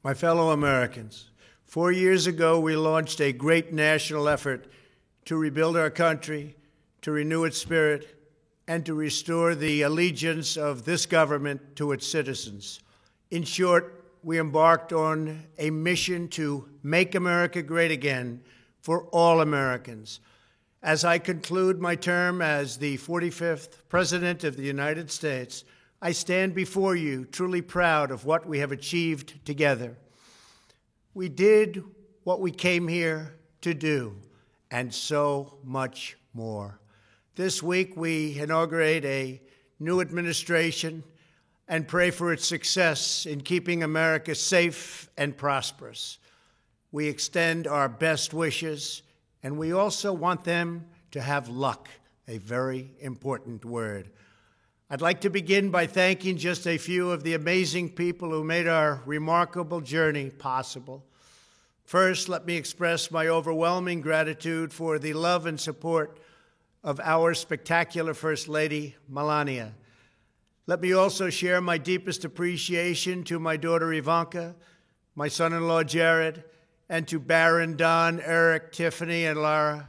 My fellow Americans, 4 years ago, we launched a great national effort to rebuild our country, to renew its spirit, and to restore the allegiance of this government to its citizens. In short, we embarked on a mission to make America great again for all Americans. As I conclude my term as the 45th President of the United States, I stand before you truly proud of what we have achieved together. We did what we came here to do, and so much more. This week, we inaugurate a new administration and pray for its success in keeping America safe and prosperous. We extend our best wishes, and we also want them to have luck, a very important word. I'd like to begin by thanking just a few of the amazing people who made our remarkable journey possible. First, let me express my overwhelming gratitude for the love and support of our spectacular First Lady, Melania. Let me also share my deepest appreciation to my daughter Ivanka, my son-in-law Jared, and to Barron, Don, Eric, Tiffany, and Lara.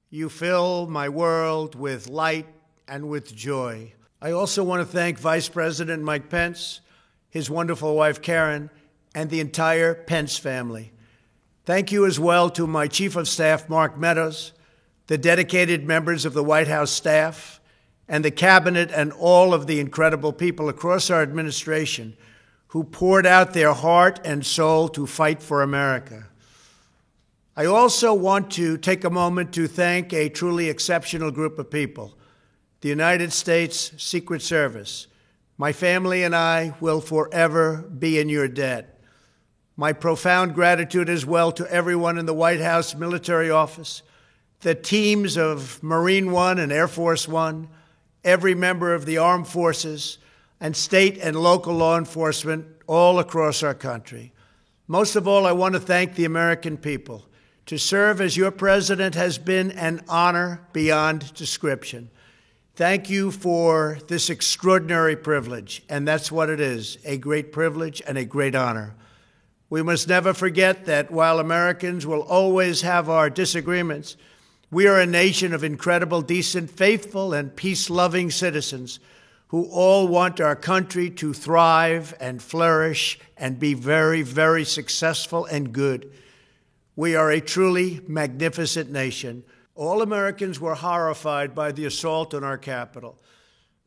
You fill my world with light and with joy. I also want to thank Vice President Mike Pence, his wonderful wife Karen, and the entire Pence family. Thank you as well to my Chief of Staff, Mark Meadows, the dedicated members of the White House staff, and the Cabinet, and all of the incredible people across our administration who poured out their heart and soul to fight for America. I also want to take a moment to thank a truly exceptional group of people, the United States Secret Service. My family and I will forever be in your debt. My profound gratitude as well to everyone in the White House Military Office, the teams of Marine One and Air Force One, every member of the armed forces, and state and local law enforcement all across our country. Most of all, I want to thank the American people. To serve as your president has been an honor beyond description. Thank you for this extraordinary privilege, and that's what it is, a great privilege and a great honor. We must never forget that while Americans will always have our disagreements, we are a nation of incredible, decent, faithful, and peace-loving citizens who all want our country to thrive and flourish and be very, very successful and good. We are a truly magnificent nation. All Americans were horrified by the assault on our Capitol.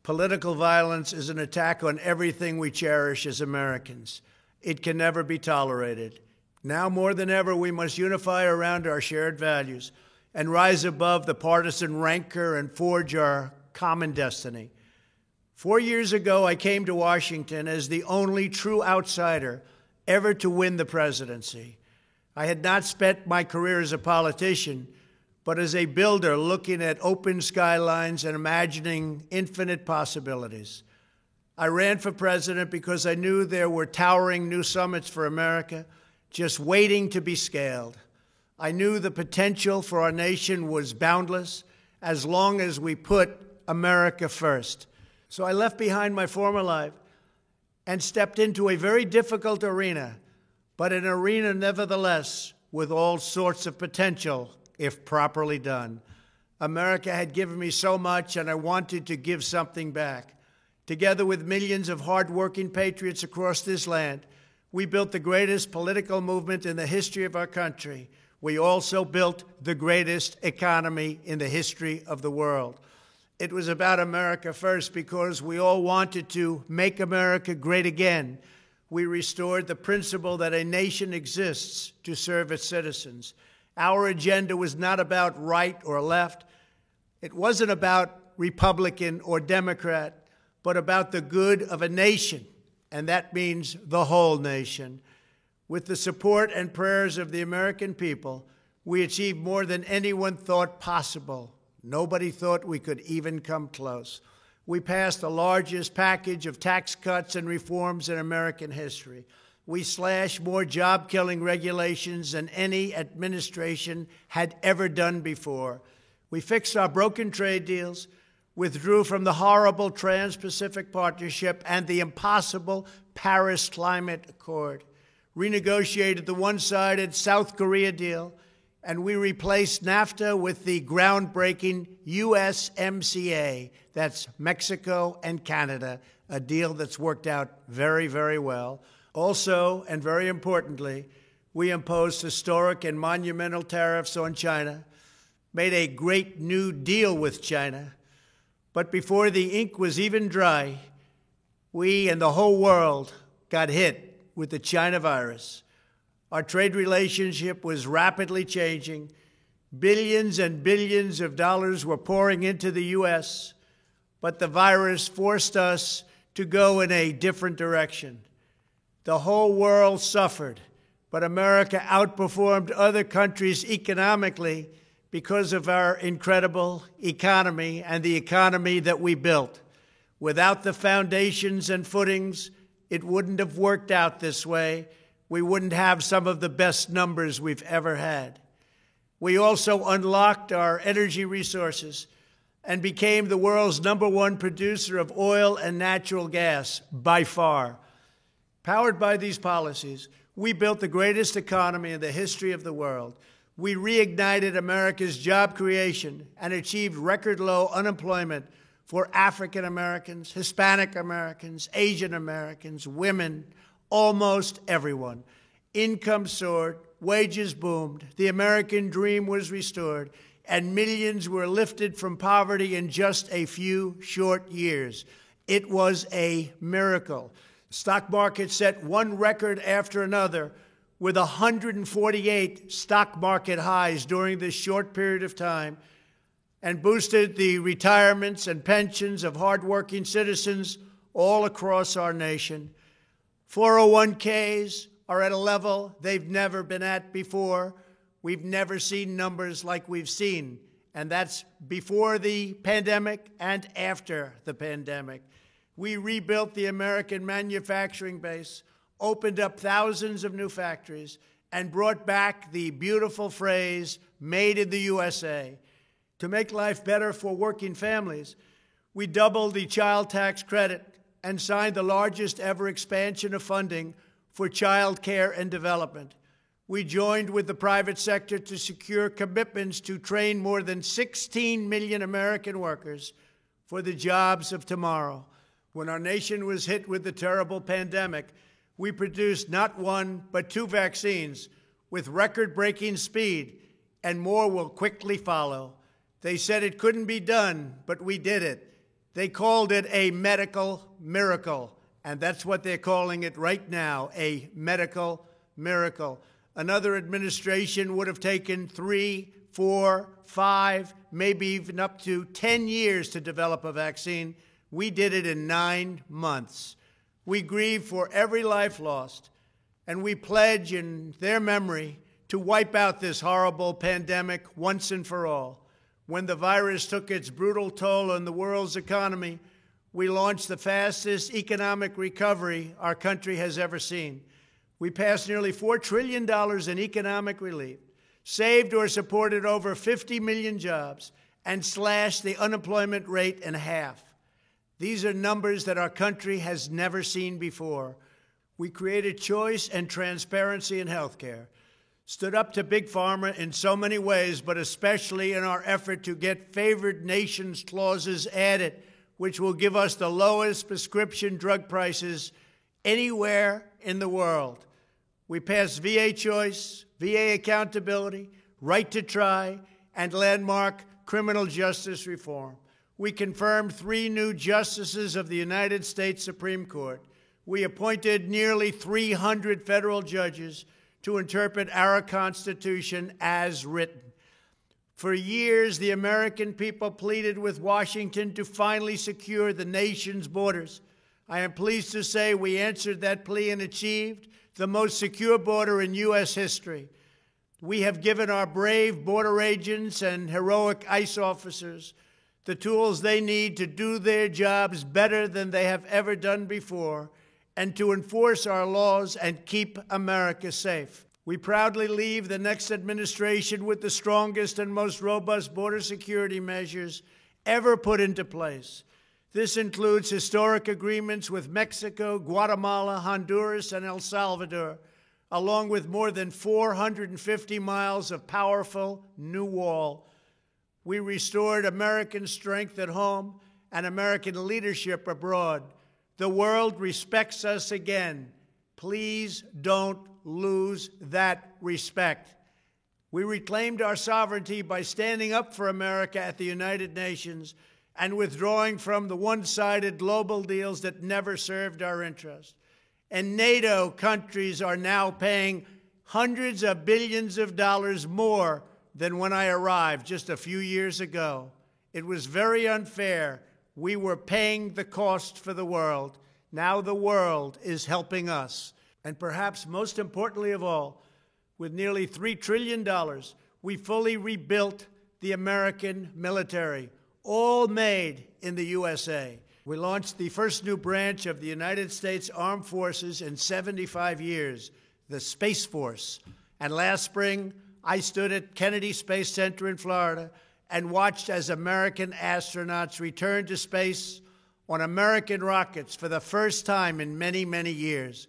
Political violence is an attack on everything we cherish as Americans. It can never be tolerated. Now more than ever, we must unify around our shared values and rise above the partisan rancor and forge our common destiny. 4 years ago, I came to Washington as the only true outsider ever to win the presidency. I had not spent my career as a politician, but as a builder looking at open skylines and imagining infinite possibilities. I ran for president because I knew there were towering new summits for America just waiting to be scaled. I knew the potential for our nation was boundless as long as we put America first. So I left behind my former life and stepped into a very difficult arena, but an arena nevertheless with all sorts of potential if properly done. America had given me so much, and I wanted to give something back. Together with millions of hardworking patriots across this land, we built the greatest political movement in the history of our country. We also built the greatest economy in the history of the world. It was about America first because we all wanted to make America great again. We restored the principle that a nation exists to serve its citizens. Our agenda was not about right or left. It wasn't about Republican or Democrat, but about the good of a nation, and that means the whole nation. With the support and prayers of the American people, we achieved more than anyone thought possible. Nobody thought we could even come close. We passed the largest package of tax cuts and reforms in American history. We slashed more job-killing regulations than any administration had ever done before. We fixed our broken trade deals, withdrew from the horrible Trans-Pacific Partnership and the impossible Paris Climate Accord, renegotiated the one-sided South Korea deal, and we replaced NAFTA with the groundbreaking USMCA. That's Mexico and Canada, a deal that's worked out very, very well. Also, and very importantly, we imposed historic and monumental tariffs on China, made a great new deal with China. But before the ink was even dry, we and the whole world got hit with the China virus. Our trade relationship was rapidly changing. Billions and billions of dollars were pouring into the U.S., but the virus forced us to go in a different direction. The whole world suffered, but America outperformed other countries economically because of our incredible economy and the economy that we built. Without the foundations and footings, it wouldn't have worked out this way. We wouldn't have some of the best numbers we've ever had. We also unlocked our energy resources and became the world's #1 producer of oil and natural gas, by far. Powered by these policies, we built the greatest economy in the history of the world. We reignited America's job creation and achieved record low unemployment for African Americans, Hispanic Americans, Asian Americans, women, almost everyone. Income soared, wages boomed, the American dream was restored, and millions were lifted from poverty in just a few short years. It was a miracle. The stock market set one record after another, with 148 stock market highs during this short period of time, and boosted the retirements and pensions of hardworking citizens all across our nation. 401ks are at a level they've never been at before. We've never seen numbers like we've seen, and that's before the pandemic and after the pandemic. We rebuilt the American manufacturing base, opened up thousands of new factories, and brought back the beautiful phrase, "Made in the USA." To make life better for working families, we doubled the child tax credit and signed the largest ever expansion of funding for child care and development. We joined with the private sector to secure commitments to train more than 16 million American workers for the jobs of tomorrow. When our nation was hit with the terrible pandemic, we produced not one, but 2 vaccines with record-breaking speed, and more will quickly follow. They said it couldn't be done, but we did it. They called it a medical miracle, and that's what they're calling it right now, a medical miracle. Another administration would have taken 3, 4, 5, maybe even up to 10 years to develop a vaccine. We did it in 9 months. We grieve for every life lost, and we pledge in their memory to wipe out this horrible pandemic once and for all. When the virus took its brutal toll on the world's economy, we launched the fastest economic recovery our country has ever seen. We passed nearly $4 trillion in economic relief, saved or supported over 50 million jobs, and slashed the unemployment rate in half. These are numbers that our country has never seen before. We created choice and transparency in healthcare, stood up to Big Pharma in so many ways, but especially in our effort to get favored nations clauses added, which will give us the lowest prescription drug prices anywhere in the world. We passed VA choice, VA accountability, right to try, and landmark criminal justice reform. We confirmed 3 new justices of the United States Supreme Court. We appointed nearly 300 federal judges to interpret our Constitution as written. For years, the American people pleaded with Washington to finally secure the nation's borders. I am pleased to say we answered that plea and achieved the most secure border in U.S. history. We have given our brave border agents and heroic ICE officers the tools they need to do their jobs better than they have ever done before, and to enforce our laws and keep America safe. We proudly leave the next administration with the strongest and most robust border security measures ever put into place. This includes historic agreements with Mexico, Guatemala, Honduras, and El Salvador, along with more than 450 miles of powerful new wall. We restored American strength at home and American leadership abroad. The world respects us again. Please don't lose that respect. We reclaimed our sovereignty by standing up for America at the United Nations and withdrawing from the one-sided global deals that never served our interest. And NATO countries are now paying hundreds of billions of dollars more than when I arrived just a few years ago. It was very unfair. We were paying the cost for the world. Now the world is helping us. And perhaps most importantly of all, with nearly $3 trillion, we fully rebuilt the American military, all made in the USA. We launched the first new branch of the United States Armed Forces in 75 years, the Space Force. And last spring, I stood at Kennedy Space Center in Florida and watched as American astronauts returned to space on American rockets for the first time in many, many years.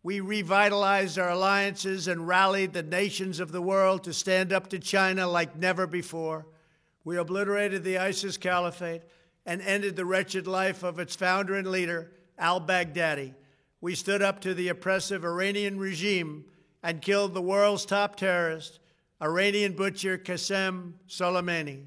We revitalized our alliances and rallied the nations of the world to stand up to China like never before. We obliterated the ISIS caliphate and ended the wretched life of its founder and leader, al-Baghdadi. We stood up to the oppressive Iranian regime and killed the world's top terrorist, Iranian butcher Qasem Soleimani.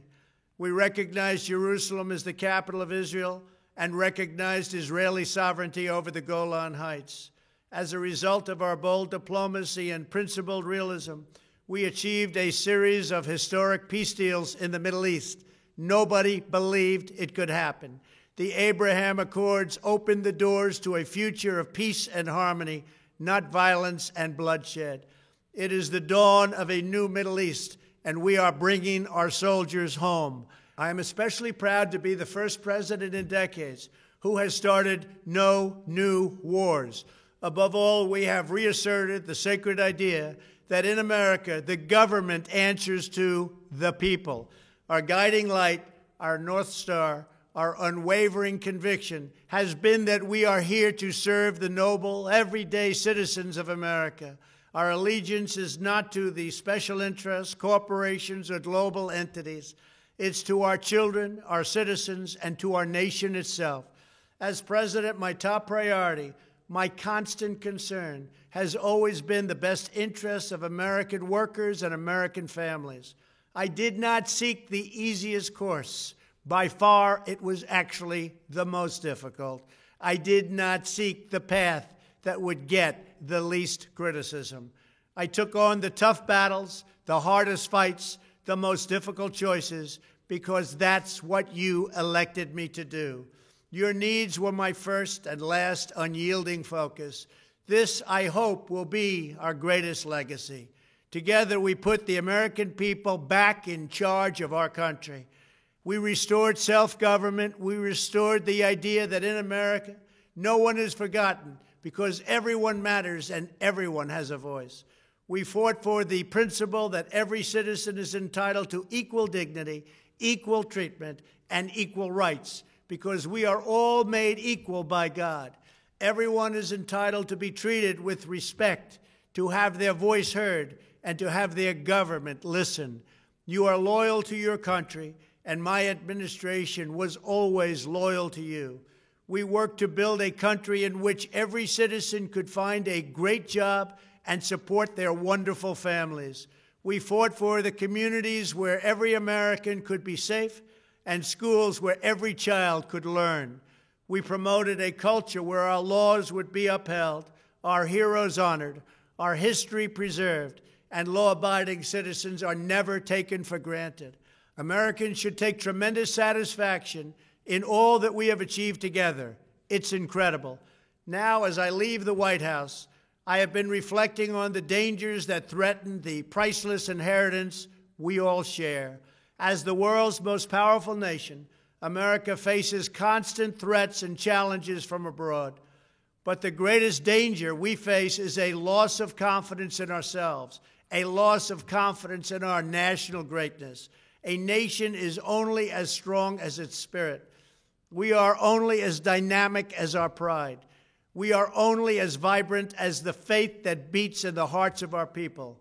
We recognized Jerusalem as the capital of Israel and recognized Israeli sovereignty over the Golan Heights. As a result of our bold diplomacy and principled realism, we achieved a series of historic peace deals in the Middle East. Nobody believed it could happen. The Abraham Accords opened the doors to a future of peace and harmony, not violence and bloodshed. It is the dawn of a new Middle East, and we are bringing our soldiers home. I am especially proud to be the first president in decades who has started no new wars. Above all, we have reasserted the sacred idea that in America, the government answers to the people. Our guiding light, our North Star, our unwavering conviction has been that we are here to serve the noble, everyday citizens of America. Our allegiance is not to the special interests, corporations, or global entities. It's to our children, our citizens, and to our nation itself. As president, my top priority, my constant concern, has always been the best interests of American workers and American families. I did not seek the easiest course. By far, it was actually the most difficult. I did not seek the path that would get the least criticism. I took on the tough battles, the hardest fights, the most difficult choices, because that's what you elected me to do. Your needs were my first and last unyielding focus. This, I hope, will be our greatest legacy. Together, we put the American people back in charge of our country. We restored self-government. We restored the idea that in America, no one is forgotten because everyone matters and everyone has a voice. We fought for the principle that every citizen is entitled to equal dignity, equal treatment, and equal rights, because we are all made equal by God. Everyone is entitled to be treated with respect, to have their voice heard, and to have their government listen. You are loyal to your country, and my administration was always loyal to you. We worked to build a country in which every citizen could find a great job and support their wonderful families. We fought for the communities where every American could be safe and schools where every child could learn. We promoted a culture where our laws would be upheld, our heroes honored, our history preserved, and law-abiding citizens are never taken for granted. Americans should take tremendous satisfaction in all that we have achieved together. It's incredible. Now, as I leave the White House, I have been reflecting on the dangers that threaten the priceless inheritance we all share. As the world's most powerful nation, America faces constant threats and challenges from abroad. But the greatest danger we face is a loss of confidence in ourselves, a loss of confidence in our national greatness. A nation is only as strong as its spirit. We are only as dynamic as our pride. We are only as vibrant as the faith that beats in the hearts of our people.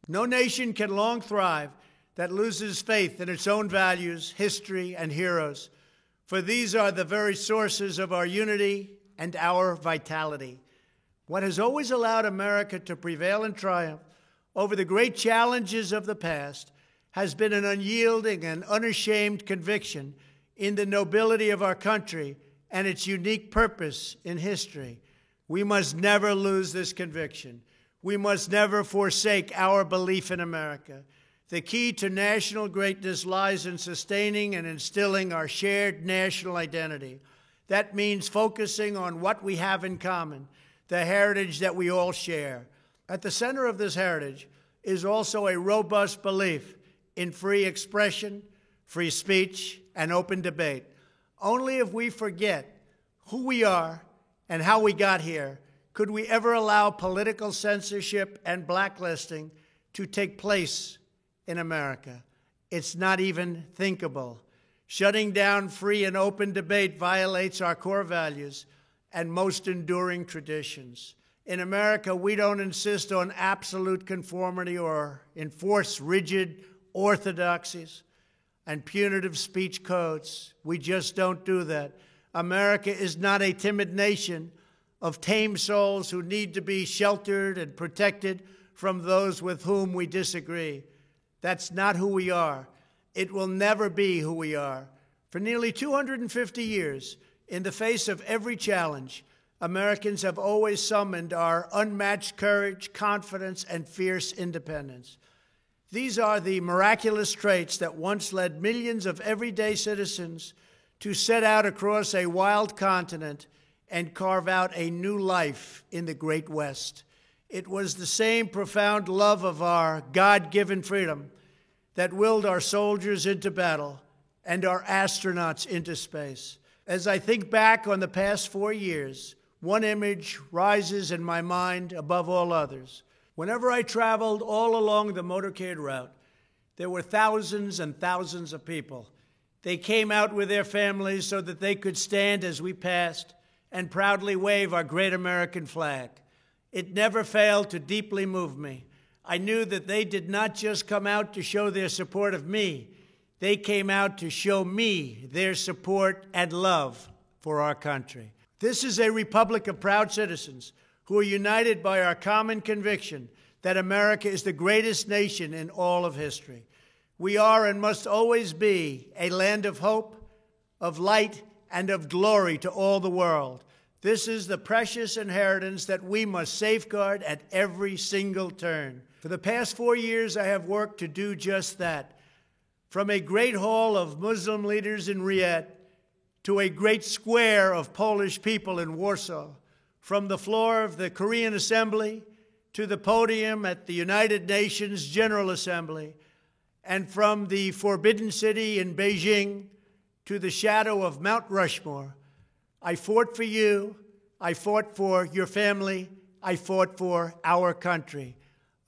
No nation can long thrive that loses faith in its own values, history, and heroes, for these are the very sources of our unity and our vitality. What has always allowed America to prevail and triumph over the great challenges of the past has been an unyielding and unashamed conviction in the nobility of our country and its unique purpose in history. We must never lose this conviction. We must never forsake our belief in America. The key to national greatness lies in sustaining and instilling our shared national identity. That means focusing on what we have in common, the heritage that we all share. At the center of this heritage is also a robust belief in free expression, free speech, and open debate. Only if we forget who we are and how we got here could we ever allow political censorship and blacklisting to take place in America. It's not even thinkable. Shutting down free and open debate violates our core values and most enduring traditions. In America, we don't insist on absolute conformity or enforce rigid orthodoxies and punitive speech codes. We just don't do that. America is not a timid nation of tame souls who need to be sheltered and protected from those with whom we disagree. That's not who we are. It will never be who we are. For nearly 250 years, in the face of every challenge, Americans have always summoned our unmatched courage, confidence, and fierce independence. These are the miraculous traits that once led millions of everyday citizens to set out across a wild continent and carve out a new life in the Great West. It was the same profound love of our God-given freedom that willed our soldiers into battle and our astronauts into space. As I think back on the past 4 years, one image rises in my mind above all others. Whenever I traveled all along the motorcade route, there were thousands and thousands of people. They came out with their families so that they could stand as we passed and proudly wave our great American flag. It never failed to deeply move me. I knew that they did not just come out to show their support of me. They came out to show me their support and love for our country. This is a republic of proud citizens who are united by our common conviction that America is the greatest nation in all of history. We are and must always be a land of hope, of light, and of glory to all the world. This is the precious inheritance that we must safeguard at every single turn. For the past 4 years, I have worked to do just that. From a great hall of Muslim leaders in Riyadh to a great square of Polish people in Warsaw, from the floor of the Korean Assembly to the podium at the United Nations General Assembly, and from the Forbidden City in Beijing to the shadow of Mount Rushmore, I fought for you, I fought for your family, I fought for our country.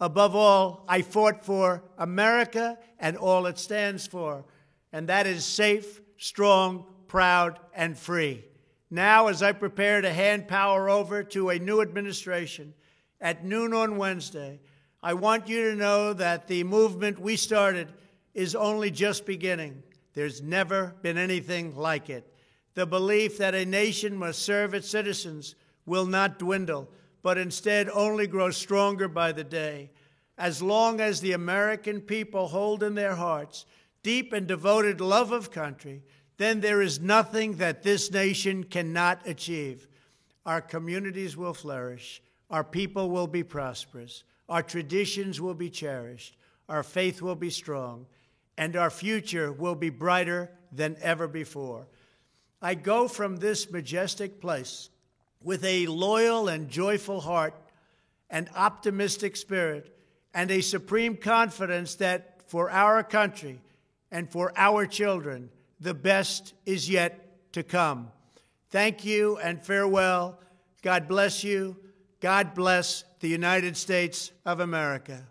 Above all, I fought for America and all it stands for, and that is safe, strong, proud, and free. Now, as I prepare to hand power over to a new administration at noon on Wednesday, I want you to know that the movement we started is only just beginning. There's never been anything like it. The belief that a nation must serve its citizens will not dwindle, but instead only grow stronger by the day. As long as the American people hold in their hearts deep and devoted love of country, then there is nothing that this nation cannot achieve. Our communities will flourish, our people will be prosperous, our traditions will be cherished, our faith will be strong, and our future will be brighter than ever before. I go from this majestic place with a loyal and joyful heart, an optimistic spirit, and a supreme confidence that for our country and for our children, the best is yet to come. Thank you and farewell. God bless you. God bless the United States of America.